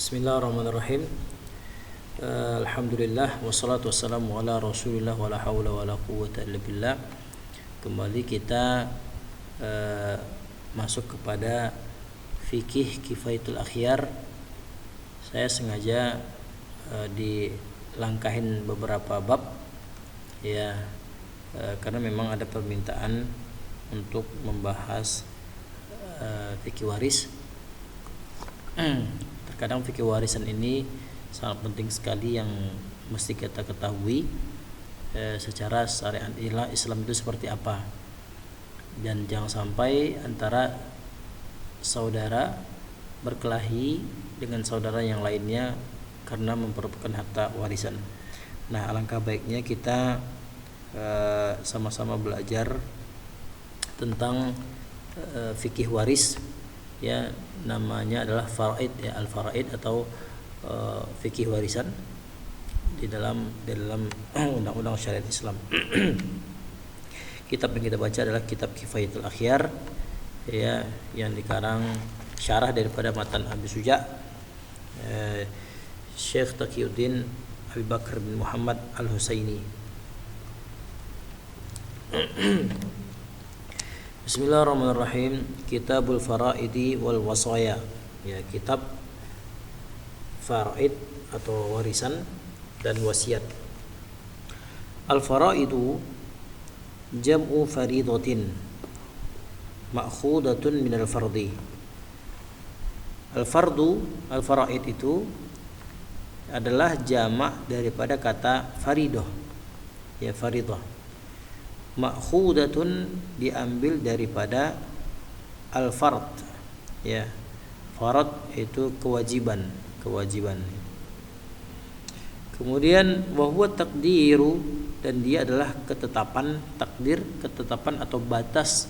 Bismillahirrahmanirrahim. Alhamdulillah wassalatu wassalamu ala Rasulillah wala haula wala quwwata illa billah. Kembali kita masuk kepada fikih Kifayatul Akhyar. Saya sengaja dilangkahin beberapa bab ya, karena memang ada permintaan untuk membahas fikih waris. Terkadang fikih warisan ini sangat penting sekali yang mesti kita ketahui secara syariat Islam itu seperti apa, dan jangan sampai antara saudara berkelahi dengan saudara yang lainnya karena memperebutkan harta warisan. Nah, alangkah baiknya kita sama-sama belajar tentang fikih waris ya, namanya adalah faraid ya, al-faraid atau fikih warisan di dalam undang-undang syariat Islam. Kitab yang kita baca adalah kitab Kifayatul Akhyar ya, yang dikarang syarah daripada matan Abi Suja Syekh Taqiyuddin Abi Bakar bin Muhammad Al-Husaini. Bismillahirrahmanirrahim. Kitabul Faraidi wal Wasaya ya, kitab faraid atau warisan dan wasiat. Al-faraidu jam'u faridatin ma'khudatun minal fardi. Al-fardu, al-faraid itu adalah jamak daripada kata faridah ya, faridah. Ma'khudatun diambil daripada al-fard ya, farad itu kewajiban. Kemudian wa huwa taqdiru, dan dia adalah ketetapan, takdir, ketetapan atau batas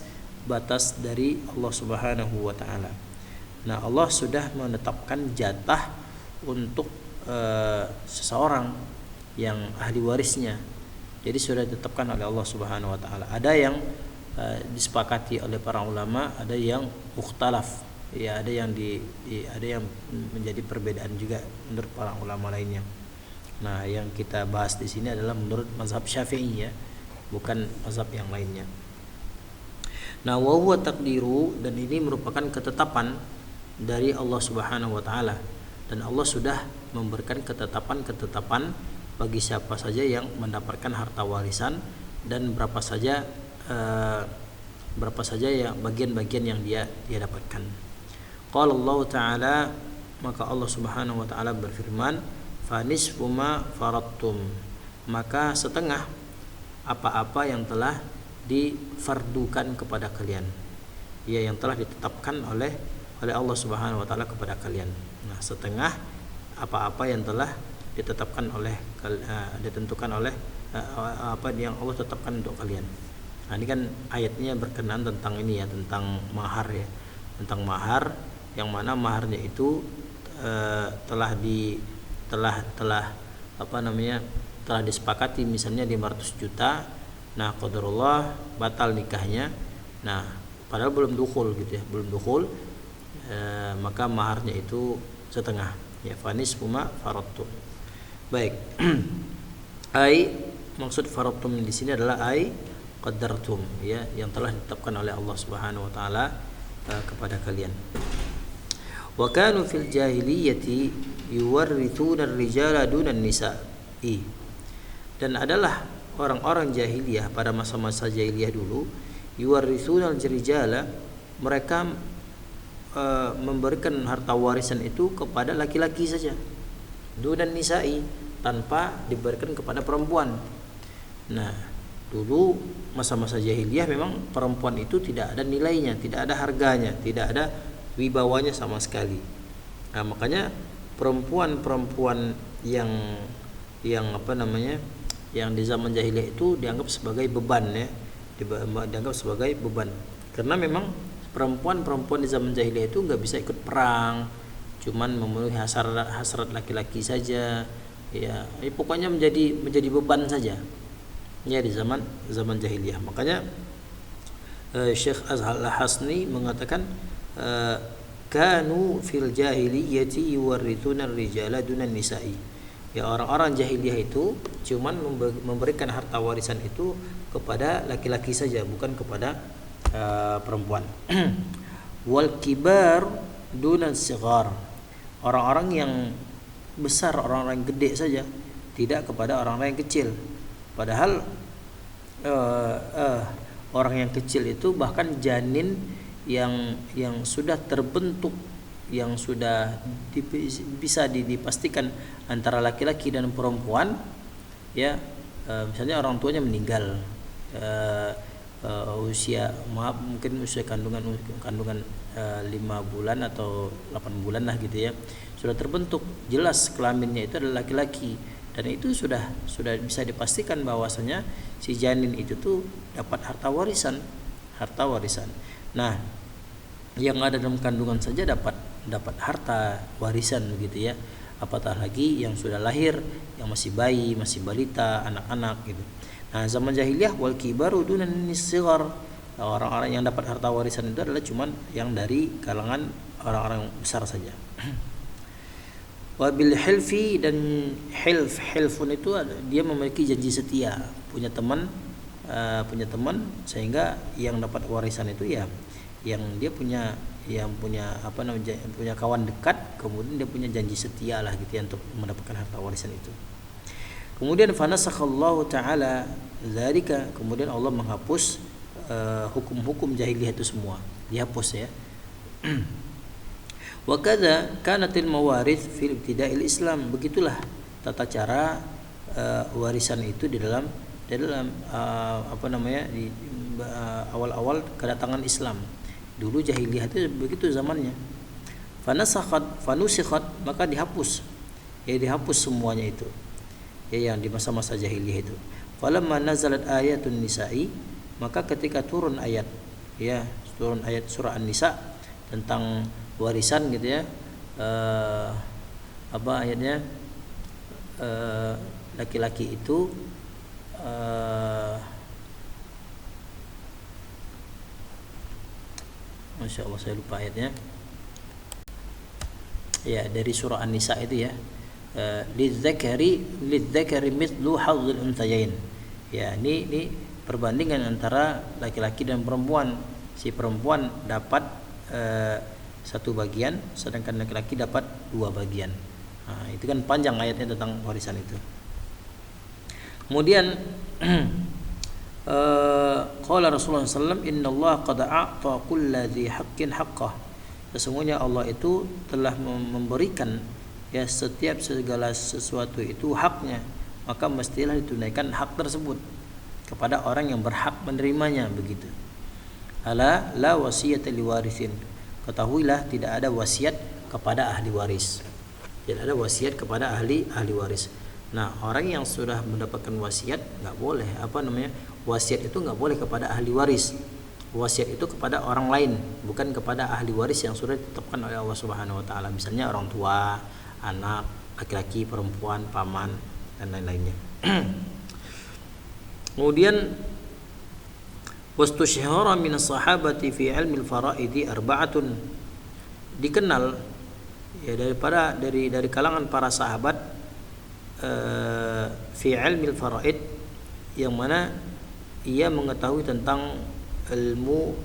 dari Allah Subhanahu wa taala. Nah, Allah sudah menetapkan jatah untuk seseorang yang ahli warisnya. Jadi sudah ditetapkan oleh Allah Subhanahu wa taala. Ada yang disepakati oleh para ulama, ada yang mukhtalaf. Ya, ada yang ada yang menjadi perbedaan juga menurut para ulama lainnya. Nah, yang kita bahas di sini adalah menurut mazhab Syafi'i ya, bukan mazhab yang lainnya. Nah, wa huwa taqdiru, dan ini merupakan ketetapan dari Allah Subhanahu wa taala, dan Allah sudah memberikan ketetapan bagi siapa saja yang mendapatkan harta warisan, dan berapa saja ya bagian-bagian yang dia dapatkan. Qala Allah Ta'ala, maka Allah Subhanahu wa taala berfirman, fa nisfu ma faradtum, maka setengah apa-apa yang telah difardukan kepada kalian, ya, yang telah ditetapkan oleh Allah Subhanahu wa taala kepada kalian. Nah, setengah apa-apa yang telah ditetapkan ditentukan oleh apa yang Allah tetapkan untuk kalian. Nah, ini kan ayatnya berkenaan tentang ini ya, tentang mahar ya, tentang mahar, yang mana maharnya itu telah disepakati misalnya 500 juta. Nah, qadarullah batal nikahnya. Nah, padahal belum dukhul gitu ya, maka maharnya itu setengah ya, fanis puma faradtum. Baik. Ai, maksud faradtum di sini adalah ai qaddartum ya, yang telah ditetapkan oleh Allah Subhanahu wa taala kepada kalian. Wa kanu fil jahiliyati yuwarrithuna ar-rijala duna an-nisa'i. Dan adalah orang-orang jahiliyah pada masa-masa jahiliyah dulu, yuwarrithuna al-rijala, mereka memberikan harta warisan itu kepada laki-laki saja, dunan nisa'i, tanpa diberikan kepada perempuan. Nah, dulu masa-masa jahiliyah memang perempuan itu tidak ada nilainya, tidak ada harganya, tidak ada wibawanya sama sekali. Nah, makanya perempuan yang yang di zaman jahiliyah itu dianggap sebagai beban ya, dianggap sebagai beban, karena memang perempuan di zaman jahiliyah itu nggak bisa ikut perang, cuman memenuhi hasrat laki-laki saja ya, pokoknya menjadi beban saja ya di zaman jahiliyah. Makanya Syekh Al-Hasni mengatakan kanu fil jahiliyati yuwarrithuna ar-rijala dunan nisa'i. Ya, orang-orang jahiliyah itu cuman memberikan harta warisan itu kepada laki-laki saja, bukan kepada perempuan. Wal kibar dunan sighar. Orang-orang yang besar, orang-orang yang gede saja, tidak kepada orang-orang yang kecil. Padahal orang yang kecil itu bahkan janin yang sudah terbentuk, yang sudah bisa dipastikan antara laki-laki dan perempuan, ya, misalnya orang tuanya meninggal, mungkin usia kandungan 5 bulan atau 8 bulan lah gitu ya, sudah terbentuk jelas kelaminnya itu adalah laki-laki, dan itu sudah bisa dipastikan bahwasanya si janin itu tuh dapat harta warisan. Nah, yang ada dalam kandungan saja dapat harta warisan begitu ya, apatah lagi yang sudah lahir, yang masih bayi, masih balita, anak-anak gitu. Nah, zaman jahiliyah wal kibaru dunan nisghar, orang-orang yang dapat harta warisan itu adalah cuman yang dari kalangan orang-orang besar saja. Wabil hilfi, dan hilfun itu dia memiliki janji setia, punya teman sehingga yang dapat warisan itu ya yang dia punya punya kawan dekat, kemudian dia punya janji setia lah gitu ya untuk mendapatkan harta warisan itu. Kemudian fanasakhallahu ta'ala dzalika, kemudian Allah menghapus hukum-hukum jahiliyah itu semua, dihapus ya. Wa kadza kanatil mawarith fil ibtida'il Islam, begitulah tata cara warisan itu di dalam di awal-awal kedatangan Islam. Dulu jahiliyah itu begitu zamannya. Fanusikhat, maka dihapus semuanya itu. Ya, yang di masa-masa jahiliyah itu. Falamma nazalat ayatun nisa'i, maka ketika turun ayat surah An-Nisa tentang warisan gitu ya, ayatnya, laki-laki itu Masya Allah, saya lupa ayatnya ya, dari surah An-Nisa itu ya, lidzakari mithlu hadzil unthayain. Ya, ini perbandingan antara laki-laki dan perempuan. Si perempuan dapat satu bagian, sedangkan laki-laki dapat 2 bagian. Nah, itu kan panjang ayatnya tentang warisan itu. Kemudian qala Rasulullah SAW, innallaha qad a'ta kulladzi haqqin haqqah. Sesungguhnya Allah itu telah memberikan ya setiap segala sesuatu itu haknya, maka mestilah ditunaikan hak tersebut kepada orang yang berhak menerimanya, begitu. Ala la wasiyata liwarithin, ketahuilah tidak ada wasiat kepada ahli waris. Tidak ada wasiat kepada ahli waris. Nah, orang yang sudah mendapatkan wasiat nggak boleh wasiat itu nggak boleh kepada ahli waris. Wasiat itu kepada orang lain, bukan kepada ahli waris yang sudah ditetapkan oleh Allah Subhanahu wa taala. Misalnya orang tua, anak, laki-laki, perempuan, paman, dan lain-lainnya. Kemudian wastushhara min as-sahabati fi ilmi al-fara'idi arba'atun, dikenal ya dari kalangan para sahabat fi ilmi al-fara'id, yang mana ia mengetahui tentang ilmu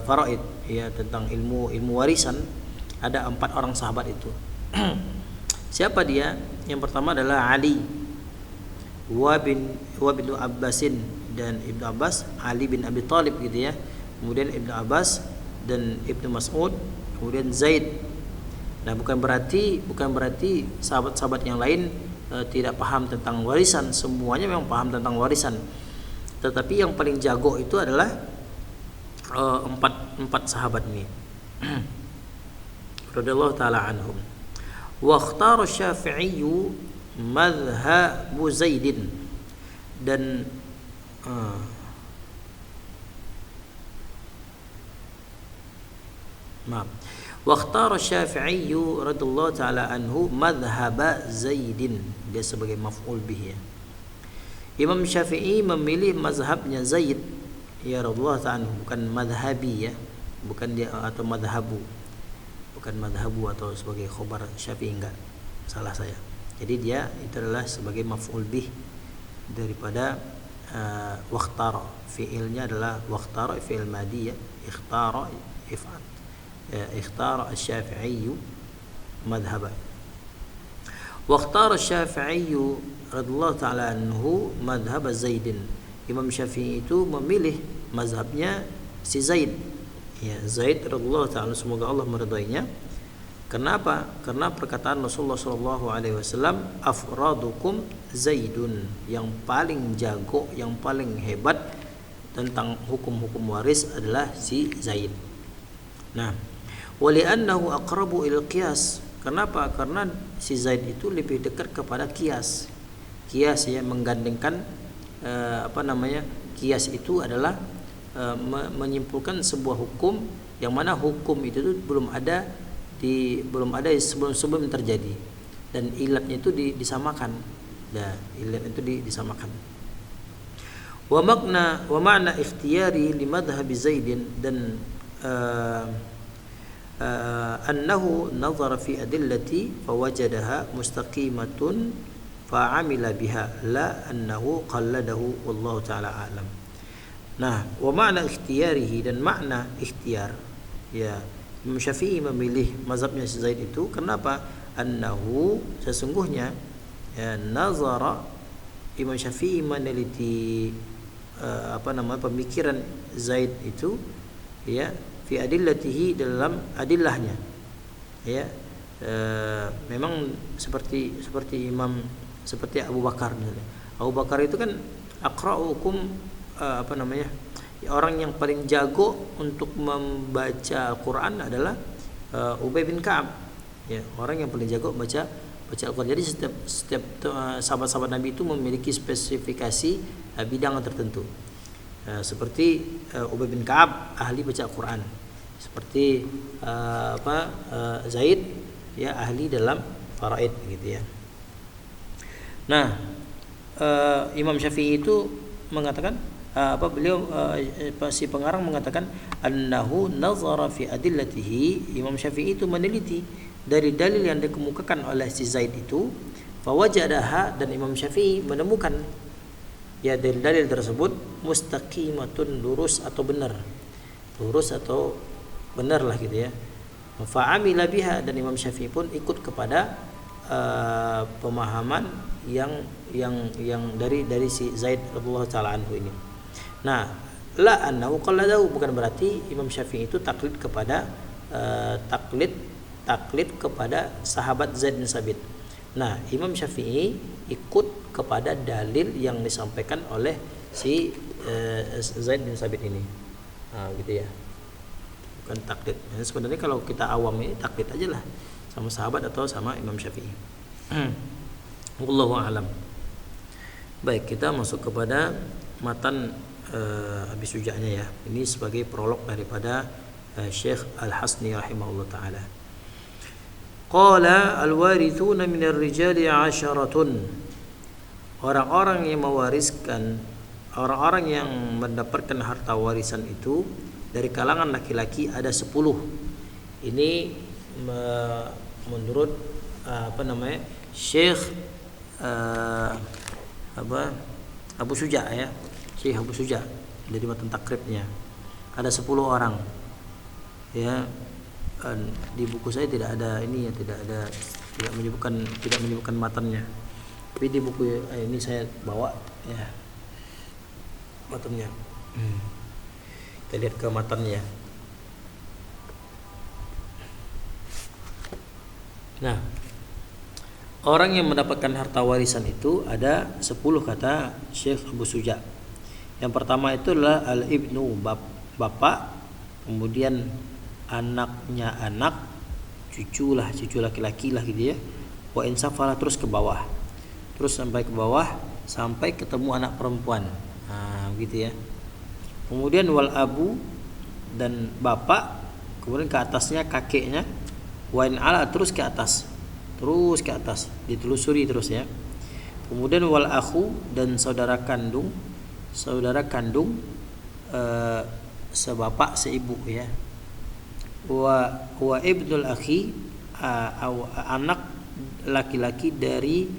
faraid ya, tentang ilmu warisan. Ada 4 orang sahabat itu. Siapa dia? Yang pertama adalah Ali wa bin Abbasin, dan Ibnu Abbas, Ali bin Abi Thalib gitu ya. Kemudian Ibnu Abbas dan Ibnu Mas'ud, kemudian Zaid. Nah, bukan berarti sahabat-sahabat yang lain tidak paham tentang warisan. Semuanya memang paham tentang warisan. Tetapi yang paling jago itu adalah empat sahabat ini. Radhiyallahu taala anhum. Wa ikhtara Syafi'i madhhab Zaidin, dan wa ikhtara Syafi'i radhiyallahu taala anhu madhhab Zaidin, dia sebagai maf'ul bihi. Imam Syafi'i memilih mazhabnya Zaid ya radhiyallahu ta'ala, bukan madhabi ya, bukan dia atau madhabu. bukan madhabu atau sebagai khobar Syafi'i, enggak, salah saya. Jadi dia itu adalah sebagai maf'ul bih daripada wakhtara. Fi'ilnya adalah wakhtara, fi'il madi ya, ikhtara if'al, ikhtara asy-Syafi'i madhaba. Wakhtara asy-Syafi'i radhiyallahu ta'ala anhu madhab Zaidin. Imam Syafi'i itu memilih mazhabnya si Zaid. Ya, Zaid radhiyallahu ta'ala, semoga Allah meridainya. Kenapa? Karena perkataan Rasulullah sallallahu alaihi wasallam, afradukum Zaidun, yang paling jago, yang paling hebat tentang hukum-hukum waris adalah si Zaid. Nah, wali'annahu aqrabu ilal qiyas. Kenapa? Karena si Zaid itu lebih dekat kepada qiyas. Qiyas ya, menggandengkan qiyas itu adalah menyimpulkan sebuah hukum yang mana hukum itu belum ada sebelum terjadi, dan ilatnya itu disamakan. Nah, ilat itu disamakan. Wa ma'na ikhtiyari li madhhab Zaidin, dan annahu nazara fi adillati fawajadaha mustaqimatun fa'amila biha, la annahu qalladahu, wallahu ta'ala a'lam. Nah, wa ma'na ikhtiyarihi, dan makna ikhtiyar ya, Imam Syafi'i memilih mazhabnya Zaid itu kenapa? Annahu, sesungguhnya ya, nazara, Imam Syafi'i meneliti pemikiran Zaid itu ya, fi adillatihi, dalam adillahnya ya. Memang seperti Abu Bakar misalnya. Abu Bakar itu kan aqra'ukum orang yang paling jago untuk membaca Al-Quran adalah Ubay bin Ka'ab ya, orang yang paling jago baca Al-Quran. Jadi setiap sahabat-sahabat Nabi itu memiliki spesifikasi bidang tertentu. Seperti Ubay bin Ka'ab ahli baca Al-Quran, seperti Zaid ya ahli dalam faraid gitu ya. Nah, Imam Syafi'i itu mengatakan si pengarang mengatakan annahu nazara fi adillatihi, Imam Syafi'i itu meneliti dari dalil yang dikemukakan oleh si Zaid itu, fawajadaha, dan Imam Syafi'i menemukan ya dalil tersebut mustaqimatun, lurus atau benar lah gitu ya. Fa'amila biha, dan Imam Syafi'i pun ikut kepada pemahaman yang dari si Zaid radhiyallahu ta'ala anhu ini. Nah, la annahu qalladahu, bukan berarti Imam Syafi'i itu taklid kepada sahabat Zaid bin Sabit. Nah, Imam Syafi'i ikut kepada dalil yang disampaikan oleh si Zaid bin Sabit ini. Nah, gitu ya. Bukan taklid. Nah, sebenarnya kalau kita awam ini taklid aja lah sama sahabat atau sama Imam Syafi'i. Wallahu a'lam. Baik, kita masuk kepada matan Abi Suja'nya ya. Ini sebagai prolog daripada Syekh Al-Hasni rahimahullah taala. Qala al-warithuna minar rijali 'asharatun. Orang-orang yang mewariskan, orang-orang yang mendapatkan harta warisan itu dari kalangan laki-laki ada 10. Ini menurut Syekh Abu Suja ya, Syekh Abu Suja dari matan takribnya ada 10 orang ya. Di buku saya tidak ada ini ya, tidak menyebutkan matannya, tapi di buku ini saya bawa ya matannya. Kita lihat ke matannya. Nah, orang yang mendapatkan harta warisan itu ada 10 kata Syekh Abu Suja. Yang pertama itu adalah al-ibnu, bapak, kemudian anaknya anak, cucu laki-laki lah gitu ya. Wa insafala, terus ke bawah. Terus sampai ke bawah sampai ketemu anak perempuan. Nah, gitu ya. Kemudian wal abu, dan bapak, kemudian ke atasnya kakeknya, wa in ala, terus ke atas, ditelusuri terus ya. Kemudian wal akhu, dan saudara kandung sebapak seibu ya. wa ibnul akhi, anak laki-laki dari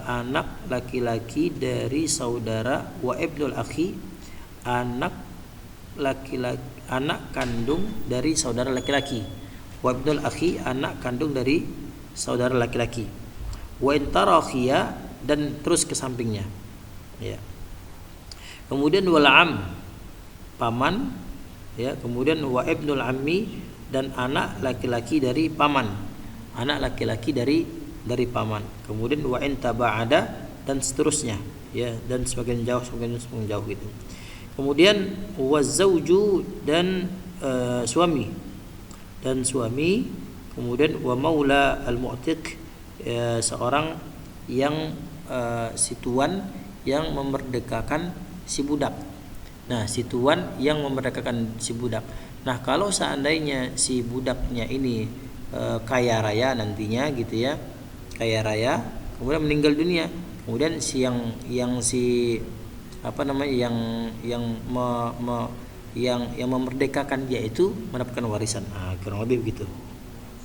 anak laki-laki dari saudara, wa ibnul akhi, anak laki-laki, anak kandung dari saudara laki-laki, wa ibnul akhi, anak kandung dari saudara laki-laki, wa intarakhiya, dan terus ke sampingnya, ya. Kemudian wal am, paman, ya. Kemudian wa ibnul ammi, dan anak laki-laki dari paman, anak laki-laki dari paman. Kemudian wa in taba'ada, dan seterusnya, ya, dan semakin jauh gitu. Kemudian wa zauju, dan suami, kemudian wa maula al-mu'tiq, seorang yang si tuan yang memerdekakan si budak. Nah, si tuan yang memerdekakan si budak. Nah, kalau seandainya si budaknya ini kaya raya nantinya gitu ya, kaya raya, kemudian meninggal dunia, kemudian yang memerdekakan dia itu mendapatkan warisan. Nah, kurang lebih begitu.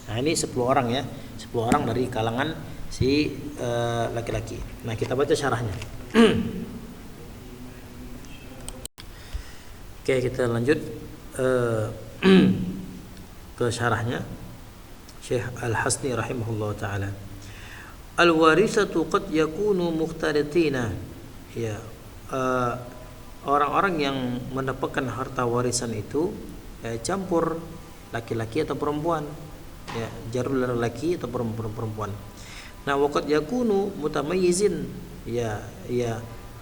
Nah, ini 10 orang ya, 10 orang dari kalangan si laki-laki. Nah, kita baca syarahnya. Oke, kita lanjut ke syarahnya Syekh Al-Hasni rahimahullah taala. Al-warithatu qad yakunu mukhtalitina, ya, orang-orang yang mendapatkan harta warisan itu campur laki-laki atau perempuan, ya, jarul laki atau perempuan. Nah, waqad yakunu mutamayyizin, ya,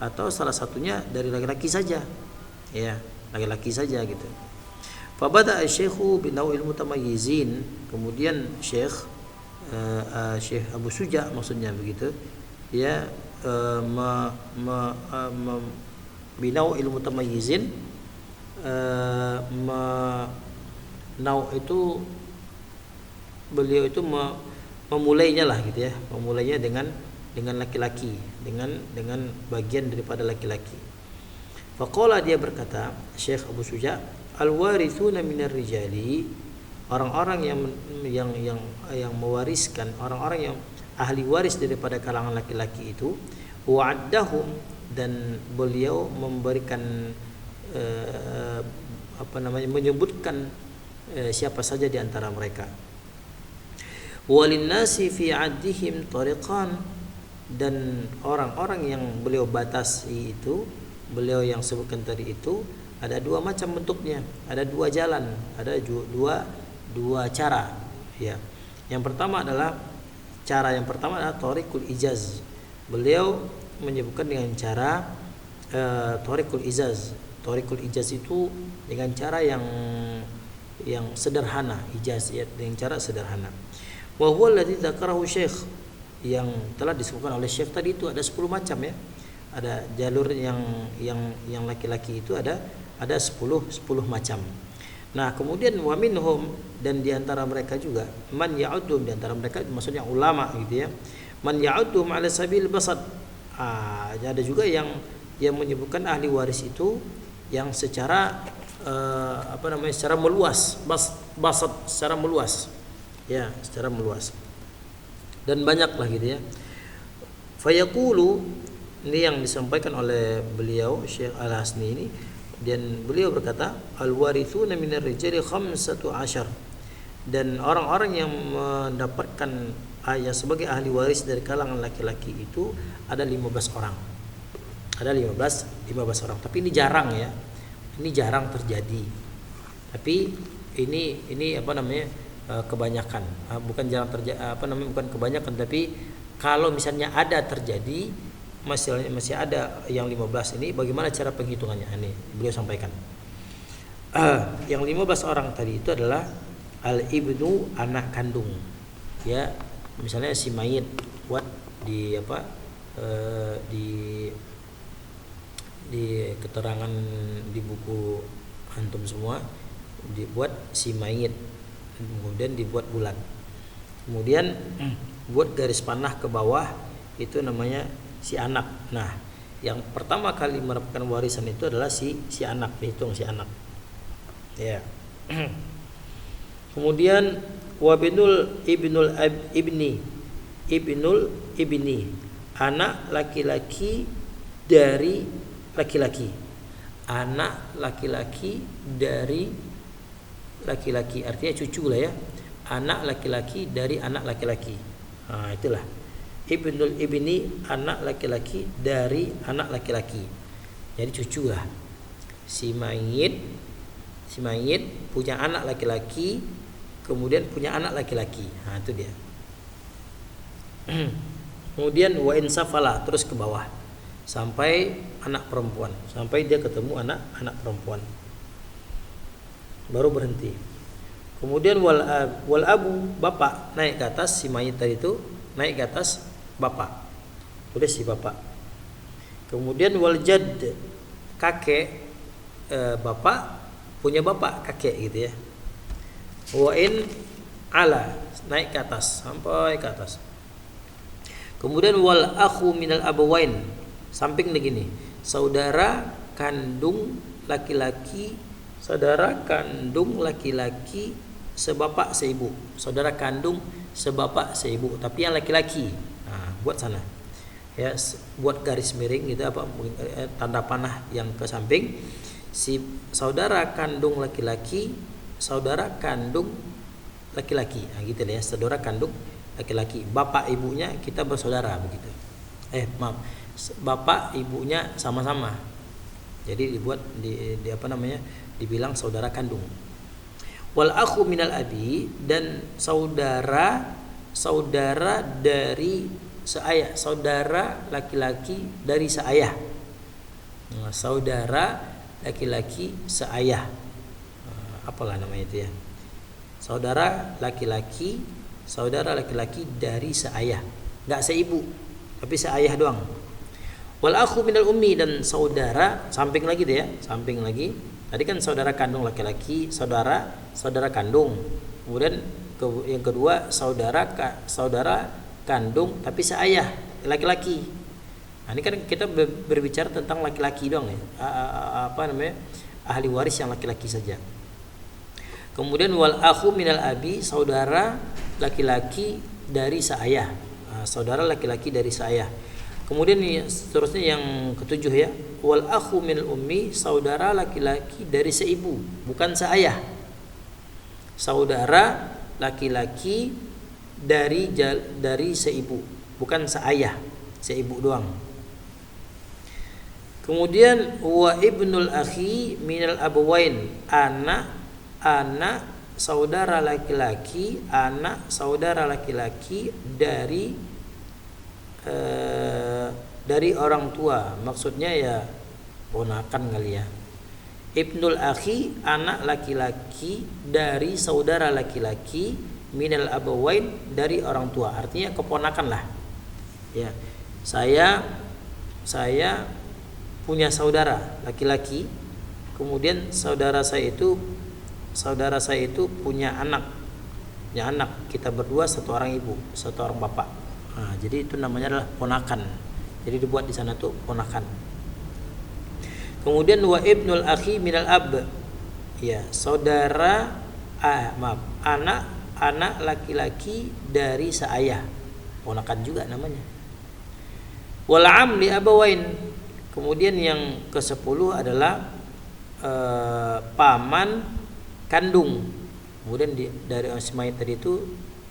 atau salah satunya dari laki-laki saja, ya, laki-laki saja gitu. Fabada asy-syaikhu binawil mutamayyizin, kemudian Syekh Abu Suja maksudnya begitu, ya, binawil mutamayyizin, nau itu beliau itu memulainya lah gitu ya, memulainya dengan laki-laki, dengan bagian daripada laki-laki. Faqala, dia berkata, Syekh Abu Suja, al-warithuna minar rijali, orang-orang yang mewariskan, orang-orang yang ahli waris daripada kalangan laki-laki itu, wa'addahum, dan beliau memberikan menyebutkan siapa saja di antara mereka. Walinnasi fi 'addihim tariqan, dan orang-orang yang beliau batasi itu, beliau yang sebutkan tadi itu, ada 2 macam bentuknya, ada 2 jalan, ada dua cara, ya. Yang pertama adalah tariqul ijaz. Beliau menyebutkan dengan cara tariqul ijaz. Tariqul ijaz itu dengan cara yang sederhana, ijaz, ya, dengan cara sederhana. Wa huwa alladzi dzakarahu Syekh, yang telah disebutkan oleh Syekh tadi itu ada 10 macam ya. Ada jalur yang laki-laki itu ada 10 macam. Nah, kemudian wa minhum, dan di antara mereka juga man ya'udum, di antara mereka maksudnya ulama gitu ya. Man ya'udum ala sabil basad. Ada juga yang menyebutkan ahli waris itu yang secara secara meluas, basad, secara meluas. Ya, secara meluas. Dan banyaklah gitu ya. Fayaqulu, ini yang disampaikan oleh beliau Syekh Al-Hasni ini, dan beliau berkata, al-warithuna minar rijali 15, dan orang-orang yang mendapatkan ayah sebagai ahli waris dari kalangan laki-laki itu ada 15 orang. Ada 15 orang. Tapi ini jarang ya. Ini jarang terjadi. Tapi ini kebanyakan. Bukan jarang terjadi, bukan kebanyakan, tapi kalau misalnya ada terjadi, masih ada yang 15 ini, bagaimana cara penghitungannya? Ini beliau sampaikan. Yang 15 orang tadi itu adalah al-ibnu, anak kandung. Ya, misalnya si mayit buat di keterangan di buku antum semua, dibuat si mayit, kemudian dibuat bulan, kemudian buat garis panah ke bawah, itu namanya si anak. Nah, yang pertama kali mendapatkan warisan itu adalah si anak, dihitung si anak. Ya. Kemudian wabinul ibnul ibni, anak laki-laki dari laki-laki. Anak laki-laki dari laki-laki, artinya cucu lah ya. Anak laki-laki dari anak laki-laki. Nah, itulah ibnul ibni, anak laki-laki dari anak laki-laki. Jadi cucu lah. Si mayit punya anak laki-laki, kemudian punya anak laki-laki. Nah, itu dia. Kemudian wa insafala, terus ke bawah sampai anak perempuan, sampai dia ketemu anak perempuan, baru berhenti. Kemudian wal abu, bapak naik ke atas, si mayit tadi itu naik ke atas bapak, udah si bapak. Kemudian wal jadd, kakek, bapak punya bapak kakek gitu ya. Wa in ala, naik ke atas sampai ke atas. Kemudian wal akhu minal abawain, samping lagi nih, saudara kandung laki-laki sebapak seibu, saudara kandung sebapak seibu, tapi yang laki-laki. Nah, buat sana ya, buat garis miring gitu, apa tanda panah yang ke samping. Si saudara kandung laki-laki, nah gitu ya, saudara kandung laki-laki, bapak ibunya kita bersaudara begitu. Bapak ibunya sama-sama. Jadi dibuat di apa namanya? Dibilang saudara kandung. Wal akhu minal abi, dan saudara dari seayah, saudara laki-laki dari seayah. Nah, saudara laki-laki seayah. Apalah namanya itu ya? Saudara laki-laki dari seayah, enggak seibu, tapi seayah doang. Wal akhu minal ummi, dan saudara samping lagi deh ya, samping lagi. Tadi kan saudara kandung laki-laki, saudara kandung. Kemudian yang kedua saudara kandung tapi seayah, laki-laki. Nah, ini kan kita berbicara tentang laki-laki doang ya. Ahli waris yang laki-laki saja. Kemudian wal akhu minal abi, saudara laki-laki dari seayah. Saudara laki-laki dari seayah. Kemudian seterusnya yang ketujuh ya, wal akhu minal ummi, saudara laki-laki dari seibu, bukan seayah. Saudara laki-laki dari seibu, bukan seayah, seibu doang. Kemudian wa ibnul akhi minal abawain, anak saudara laki-laki dari orang tua, maksudnya ya ponakan kali ya. Ibnul akhi, anak laki-laki dari saudara laki-laki, minal abawain, dari orang tua, artinya keponakan lah ya. Saya punya saudara laki-laki, kemudian saudara saya itu punya anak, kita berdua satu orang ibu, satu orang bapak. Nah, jadi itu namanya adalah ponakan. Jadi dibuat di sana tuh ponakan. Kemudian wa ibnul akhi minal ab, ya anak laki-laki dari seayah, ponakan juga namanya. Wal am li abawain. Kemudian yang ke-10 adalah paman kandung. Kemudian dari Ismail tadi itu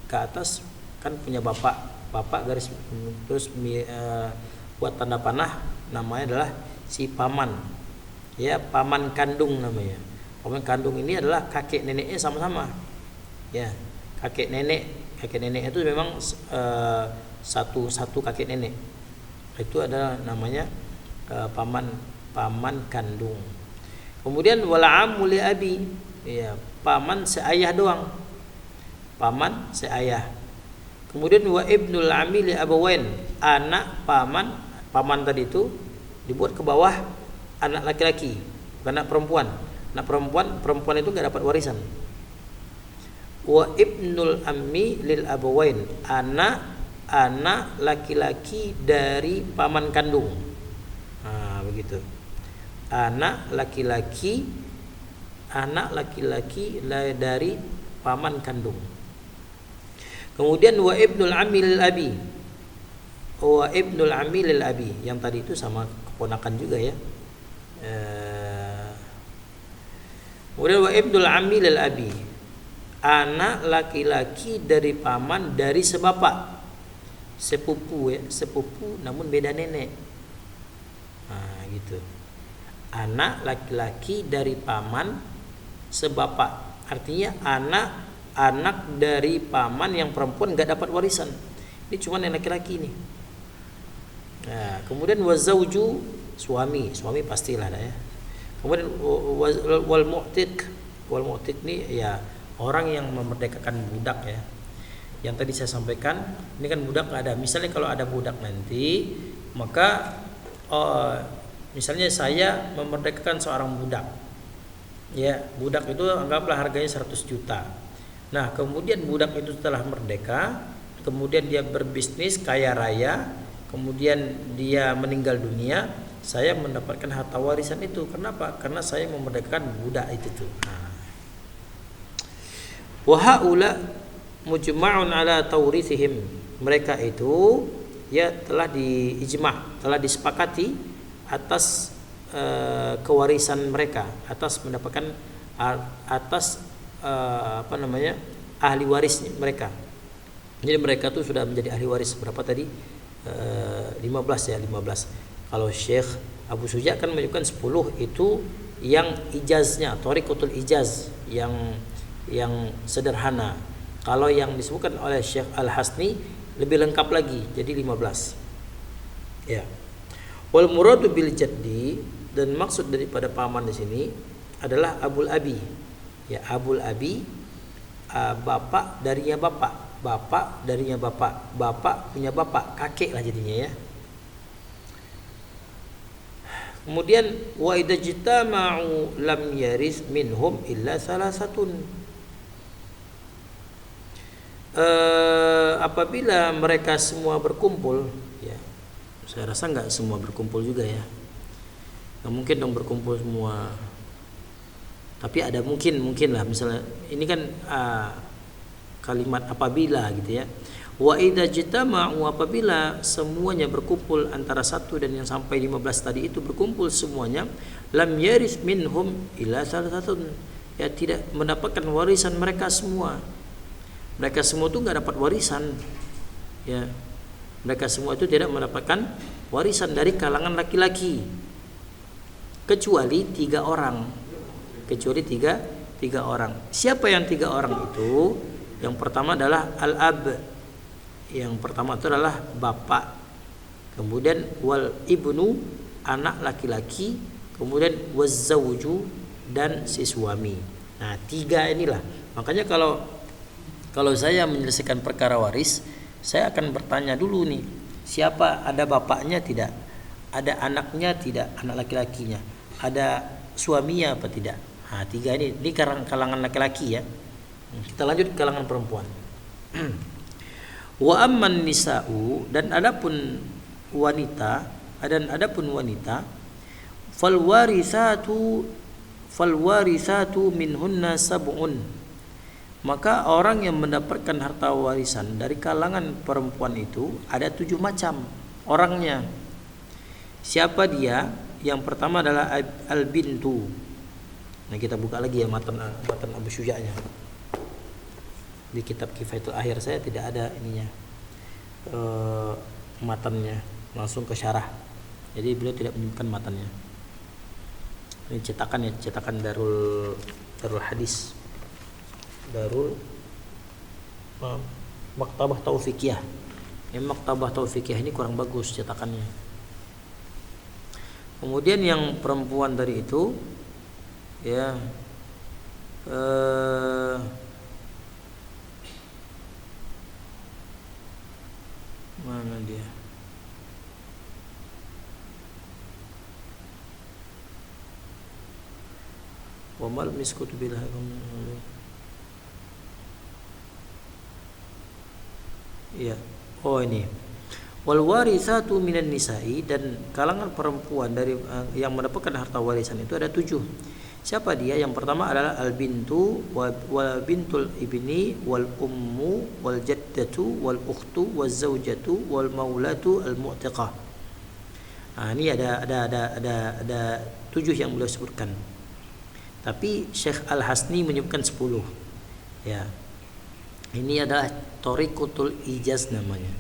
ke atas kan punya bapak garis, terus buat tanda panah, namanya adalah si paman ya, paman kandung namanya. Paman kandung ini adalah kakek neneknya sama-sama ya, kakek nenek itu memang satu kakek nenek, itu adalah namanya paman kandung. Kemudian wala amul li abi, ya paman seayah doang, paman seayah. Kemudian wa ibnul ammi li abawain, anak paman tadi itu dibuat ke bawah anak laki-laki, bukan anak perempuan. Anak perempuan itu enggak dapat warisan. Wa ibnul ammi lil abawain, anak laki-laki dari paman kandung. Nah, begitu. Anak laki-laki dari paman kandung. Kemudian wa ibnul ammi lil abi. Wa ibnul ammi lil abi. Yang tadi itu sama keponakan juga ya. Kemudian wa ibnul ammi lil abi. Anak laki-laki dari paman dari sebapak. Sepupu ya, sepupu namun beda nenek. Nah, gitu. Anak laki-laki dari paman sebapak. Artinya anak dari paman yang perempuan nggak dapat warisan. Ini cuma yang laki-laki ini. Nah, kemudian wazauju suami pastilah ada ya. Kemudian wal mu'tiq ini ya orang yang memerdekakan budak ya. Yang tadi saya sampaikan, ini kan budak nggak ada. Misalnya kalau ada budak nanti, maka misalnya saya memerdekakan seorang budak. Ya, budak itu anggaplah harganya 100 juta. Nah, kemudian budak itu setelah merdeka, kemudian dia berbisnis kaya raya, kemudian dia meninggal dunia, saya mendapatkan harta warisan itu. Kenapa? Karena saya memerdekakan budak itu tuh. Wa haula mujma'un ala taurithihim. Mereka itu ya telah diijma', telah disepakati atas kewarisan mereka, atas mendapatkan ahli waris mereka. Jadi mereka tuh sudah menjadi ahli waris berapa tadi? 15 ya, 15. Kalau Syekh Abu Suja kan menunjukkan 10 itu yang ijaznya, thariqatul ijaz yang sederhana. Kalau yang disebutkan oleh Syekh Al-Hasni lebih lengkap lagi, jadi 15. Ya. Wal muradu bil jaddi, dan maksud daripada paman di sini adalah abul abi. Ya, abul abi, bapak darinya bapak darinya bapak punya bapak, kakek lah jadinya ya. Kemudian wa idza jitama'u lam yaris minhum illa salasatun. Apabila mereka semua berkumpul, ya, saya rasa nggak semua berkumpul juga ya. Nggak mungkin dong berkumpul semua. Tapi ada mungkin lah, misalnya ini kan kalimat apabila gitu ya. Wa idza jitama'u, apabila semuanya berkumpul antara 1 dan yang sampai 15 tadi itu berkumpul semuanya, lam yaris minhum illa salasatun. Ya, tidak mendapatkan warisan mereka semua. Mereka semua itu nggak dapat warisan. Ya. Mereka semua itu tidak mendapatkan warisan dari kalangan laki-laki. Kecuali 3 orang. Kecuali tiga orang. Siapa yang 3 orang itu? Yang pertama adalah al-ab. Yang pertama itu adalah bapak. Kemudian wal ibnu, anak laki-laki. Kemudian wazzauju, dan si suami. Nah, 3 inilah. Makanya kalau saya menyelesaikan perkara waris, saya akan bertanya dulu nih, siapa, ada bapaknya tidak? Ada anaknya tidak, anak laki-lakinya? Ada suaminya apa tidak? Nah, 3 ini kalangan laki-laki ya. Kita lanjut ke kalangan perempuan. Wa amman nisa'u, dan adapun wanita, fal warisatu minhunna sab'un. Maka orang yang mendapatkan harta warisan dari kalangan perempuan itu ada 7 macam orangnya. Siapa dia? Yang pertama adalah al-bintu. Nah, kita buka lagi ya matan Abu Syuja'nya. Di kitab Kifayatul Akhir saya tidak ada ininya, matannya, langsung ke syarah. Jadi beliau tidak menyebutkan matannya. Ini cetakan Darul Hadis. Maktabah Taufikiyah. Maktabah Taufikiyah ini kurang bagus cetakannya. Kemudian yang perempuan dari itu ya mana dia? Wa mal miskutu billah. Ya. Oh, ini. Wal warithatu minan nisa'i, dan kalangan perempuan dari yang mendapatkan harta warisan itu ada 7. Siapa dia? Yang pertama adalah al-bintu wal bintul ibni wal ummu wal jaddatu wal ukhtu waz zaujatu wal maulatu al mu'tiqah. Ini ada 7 yang beliau sebutkan. Tapi Syekh Al-Hasni menyebutkan 10. Ya. Ini adalah Thariqatul Ijaz namanya.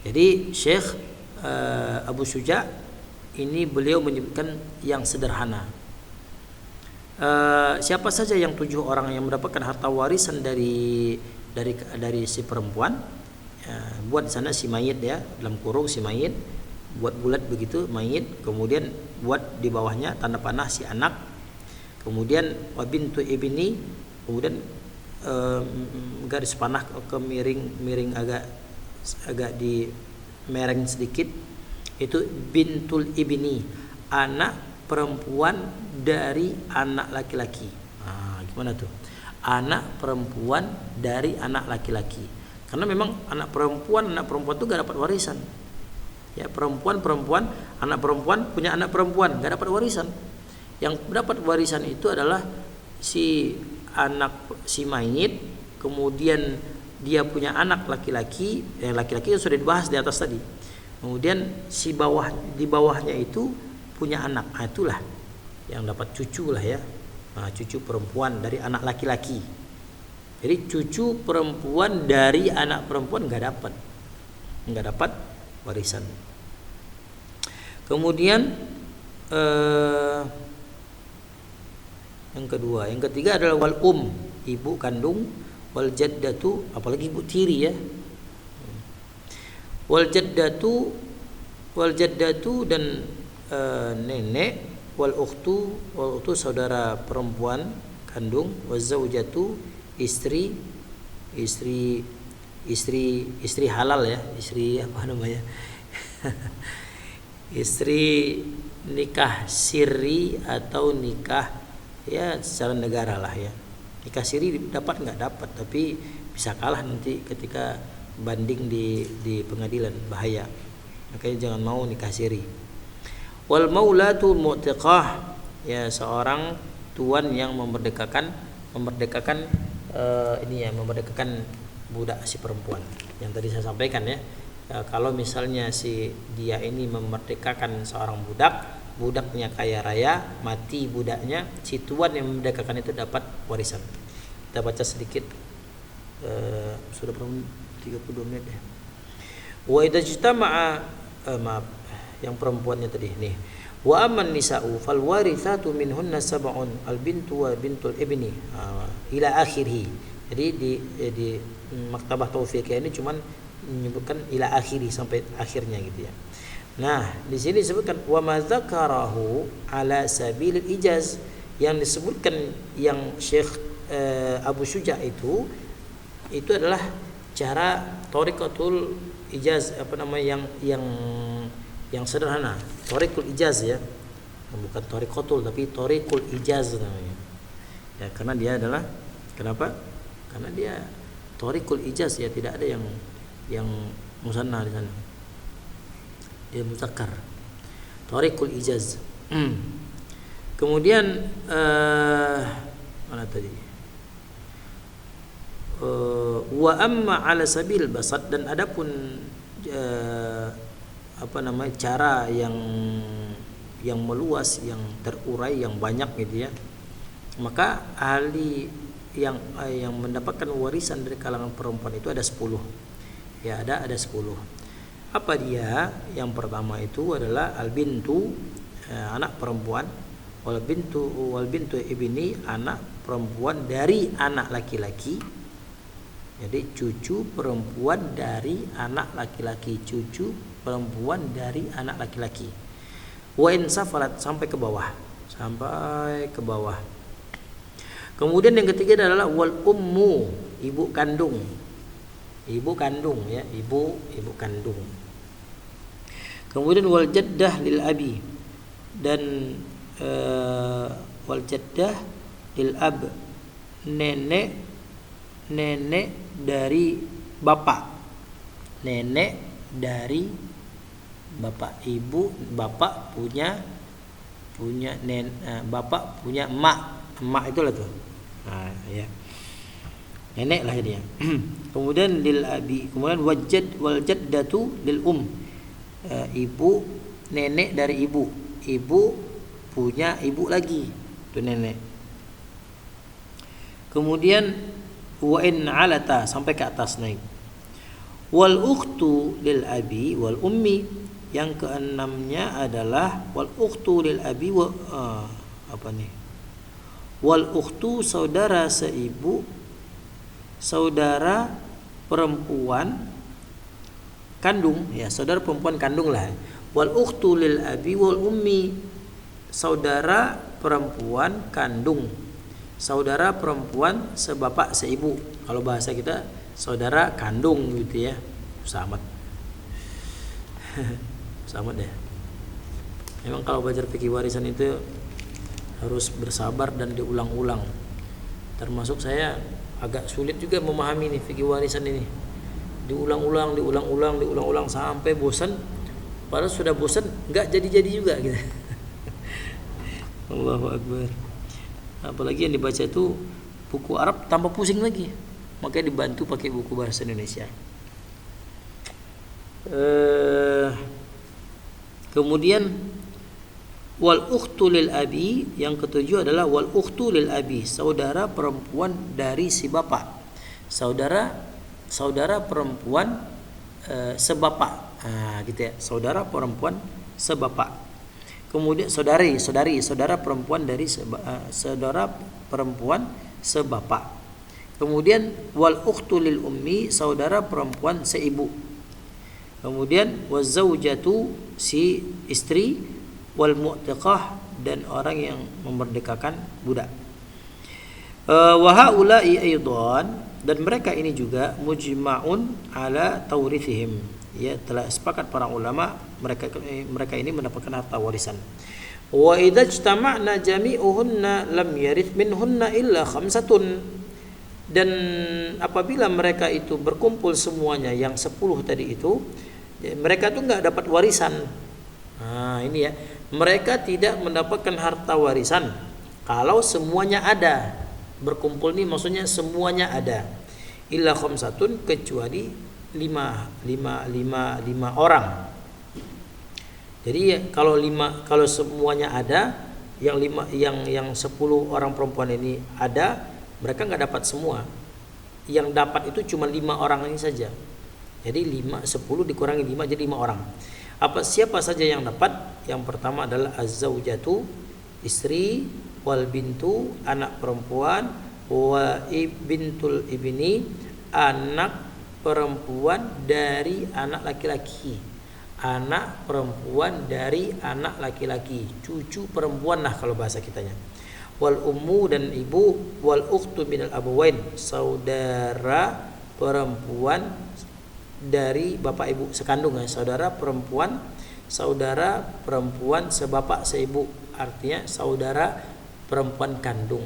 Jadi Syekh Abu Syuja ini beliau menyebutkan yang sederhana. Siapa saja yang 7 orang yang mendapatkan harta warisan dari si perempuan, buat di sana si mayit ya, dalam kurung si mayit, buat bulat begitu mayit, kemudian buat di bawahnya tanda panah si anak, kemudian wabintu ibni, kemudian garis panah ke miring agak di mereng sedikit, itu bintul ibni, anak perempuan dari anak laki-laki. Gimana tuh? Anak perempuan dari anak laki-laki. Karena memang anak perempuan itu gak dapat warisan. Ya, anak perempuan punya anak perempuan gak dapat warisan. Yang dapat warisan itu adalah si mayit, kemudian dia punya anak laki-laki, laki-laki yang sudah dibahas di atas tadi. Kemudian di bawahnya itu punya anak, itulah yang dapat cucu lah ya, cucu perempuan dari anak laki-laki. Jadi cucu perempuan dari anak perempuan nggak dapat warisan. Kemudian yang ketiga adalah wal ibu kandung, wal jaddatu, apalagi ibu tiri ya, wal jaddatu dan nenek, wal ukhtu saudara perempuan kandung, waz zaujatu istri halal ya, istri apa namanya istri nikah siri atau nikah ya secara negara lah ya. Nikah siri dapat nggak dapat, tapi bisa kalah nanti ketika banding di pengadilan, bahaya. Makanya jangan mau nikah siri. Wal maulatul mu'tiqah, ya seorang tuan yang memerdekakan memerdekakan budak si perempuan. Yang tadi saya sampaikan ya, kalau misalnya dia ini memerdekakan seorang budaknya kaya raya, mati budaknya, si tuan yang memerdekakan itu dapat warisan. Kita baca sedikit, sudah berapa 32 menit ya. Wa idza ijtama'a yang perempuannya tadi nih, wa amman nisa'u fal warithatu minhunna sab'un al bintu wa bintul ibni ila akhirih. Jadi di Maktabah Taufiqiyah ini cuman menyebutkan ila akhirih, sampai akhirnya gitu ya. Nah, di sini disebutkan wa ma dzakarahu ala sabilil ijaz, yang disebutkan yang Syekh Abu Syuja itu adalah cara thariqatul ijaz, yang sederhana, thariqul ijaz ya, bukan thariqatul tapi thariqul ijaz namanya ya, karena dia adalah, kenapa? Karena dia thariqul ijaz ya, tidak ada yang musanna di sana, dia muzakkar, thariqul ijaz. Kemudian mana tadi, wa amma ala sabil basat, dan adapun cara yang meluas, yang terurai, yang banyak gitu ya, maka ahli yang mendapatkan warisan dari kalangan perempuan itu ada 10 ya, ada 10. Apa dia? Yang pertama itu adalah al bintu, anak perempuan, wal bintu ibni, anak perempuan dari anak laki-laki. Jadi cucu perempuan dari anak laki-laki, cucu perempuan dari anak laki-laki. Wa in safarat, sampai ke bawah. Kemudian yang ketiga adalah wal ummu, ibu kandung. Ibu kandung ya, ibu kandung. Kemudian wal jaddah lil abi, dan wal jaddah lil ab, nenek dari bapak. Nenek dari bapak, ibu, bapak punya bapak punya emak, emak itulah tuh. Nah, ya. Nenek lah jadinya. Kemudian lil abi, kemudian wal jaddatu lil ibu, nenek dari ibu. Ibu punya ibu lagi, itu nenek. Kemudian wa in alata, sampai ke atas naik. Wal ukhtu lil abi wal ummi, yang keenamnya adalah wal ukhtu lil abi wal ukhtu, saudara seibu, saudara perempuan kandung, ya saudara perempuan kandung lah. Wal ukhtu lil abi wal ummi, saudara perempuan kandung, saudara perempuan sebapak seibu. Kalau bahasa kita saudara kandung gitu ya. Sama deh. Memang kalau belajar fikih warisan itu harus bersabar dan diulang-ulang. Termasuk saya agak sulit juga memahami nih fikih warisan ini. Diulang-ulang sampai bosan. Padahal sudah bosan nggak jadi-jadi juga gitu. Allahu Akbar. Apalagi yang dibaca itu buku Arab tambah pusing lagi. Makanya dibantu pakai buku bahasa Indonesia. Kemudian wal ukhtu lil abi, yang ketujuh adalah wal ukhtu lil abi, saudara perempuan dari si bapak. Saudara perempuan sebapak. Nah, gitu ya. Saudara perempuan sebapak. Kemudian saudara perempuan dari saudara perempuan sebapak. Kemudian wal ukhtu lil ummi, saudara perempuan seibu. Kemudian wazaujatu, si istri, wal mu'tiqah, dan orang yang memerdekakan budak. Wa haula'i aidan, dan mereka ini juga mujma'un ala taurithihim, ya telah sepakat para ulama mereka ini mendapatkan harta warisan. Wa idza ijtama'na jami'uhunna lam yarith minhunna illa khamsatun, dan apabila mereka itu berkumpul semuanya yang 10 tadi itu, mereka tuh nggak dapat warisan. Nah ini ya, mereka tidak mendapatkan harta warisan kalau semuanya ada. Berkumpul nih maksudnya semuanya ada. Illa khamsatun, kecuali lima orang. Jadi kalau semuanya ada, yang 10 orang perempuan ini ada, mereka nggak dapat semua. Yang dapat itu cuma 5 orang ini saja. Jadi 10 dikurangi 5 jadi 5 orang. Siapa saja yang dapat? Yang pertama adalah az-zaujatu, istri, wal bintu, anak perempuan, wa bintul ibni, anak perempuan dari anak laki-laki. Anak perempuan dari anak laki-laki, cucu perempuan lah kalau bahasa kitanya. Wal ummu, dan ibu, wal ukhtu minal abawain, saudara perempuan dari bapak ibu sekandung, ya saudara perempuan sebapak seibu, artinya saudara perempuan kandung.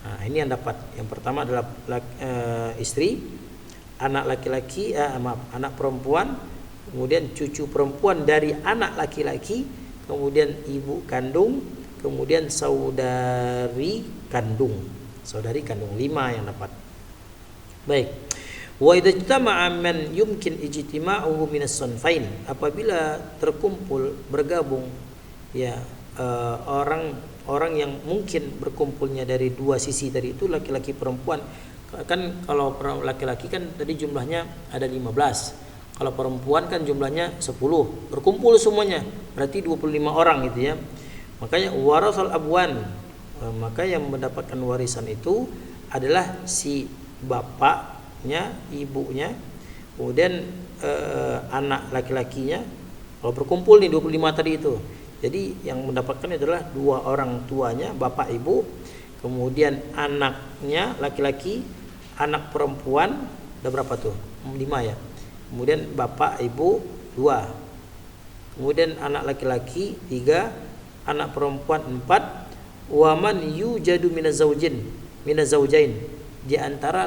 Nah, ini yang dapat. Yang pertama adalah istri, anak laki-laki, anak perempuan, kemudian cucu perempuan dari anak laki-laki, kemudian ibu kandung, kemudian saudari kandung. 5 yang dapat. Baik. Wa idza ijtama'a man yumkin ijtima'uhu minas sanfain, apabila terkumpul bergabung ya orang yang mungkin berkumpulnya dari dua sisi tadi itu, laki-laki perempuan. Kan kalau laki-laki kan tadi jumlahnya ada 15. Kalau perempuan kan jumlahnya 10. Berkumpul semuanya berarti 25 orang gitu ya. Makanya warasal abwan, maka yang mendapatkan warisan itu adalah si bapaknya, ibunya, kemudian anak laki-lakinya. Kalau berkumpul nih 25 tadi itu, jadi yang mendapatkan adalah 2 orang tuanya, bapak ibu, kemudian anaknya laki-laki, anak perempuan, ada berapa tuh? 5 ya. Kemudian bapak ibu 2, kemudian anak laki-laki 3, anak perempuan 4, waman yujadu minaz zaujain, di antara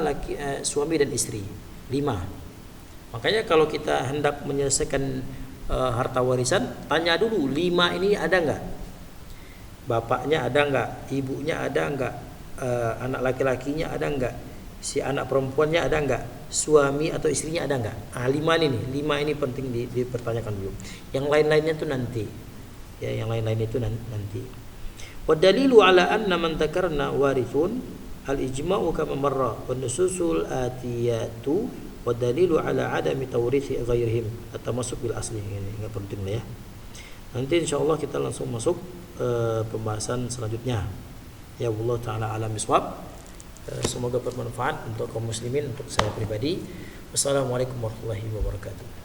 suami dan istri 5. Makanya kalau kita hendak menyelesaikan harta warisan, tanya dulu 5 ini ada enggak? Bapaknya ada enggak? Ibunya ada enggak? anak laki-lakinya ada enggak, si anak perempuannya ada enggak, suami atau istrinya ada enggak. 5 ini penting dipertanyakan dulu. Yang lain-lainnya itu nanti. Ya, yang lain-lain itu nanti. Wa dalilu ala anna man takarna warithun al-ijma'u kama marra wan nususul atiyatu wa dalilu ala adami tawrithi ghairihim at-tamassuk bil asli. Ini enggak penting lah ya. Nanti insyaallah kita langsung masuk pembahasan selanjutnya. Ya Allah taala alam bisawab. Semoga bermanfaat untuk kaum muslimin, untuk saya pribadi. Wassalamualaikum warahmatullahi wabarakatuh.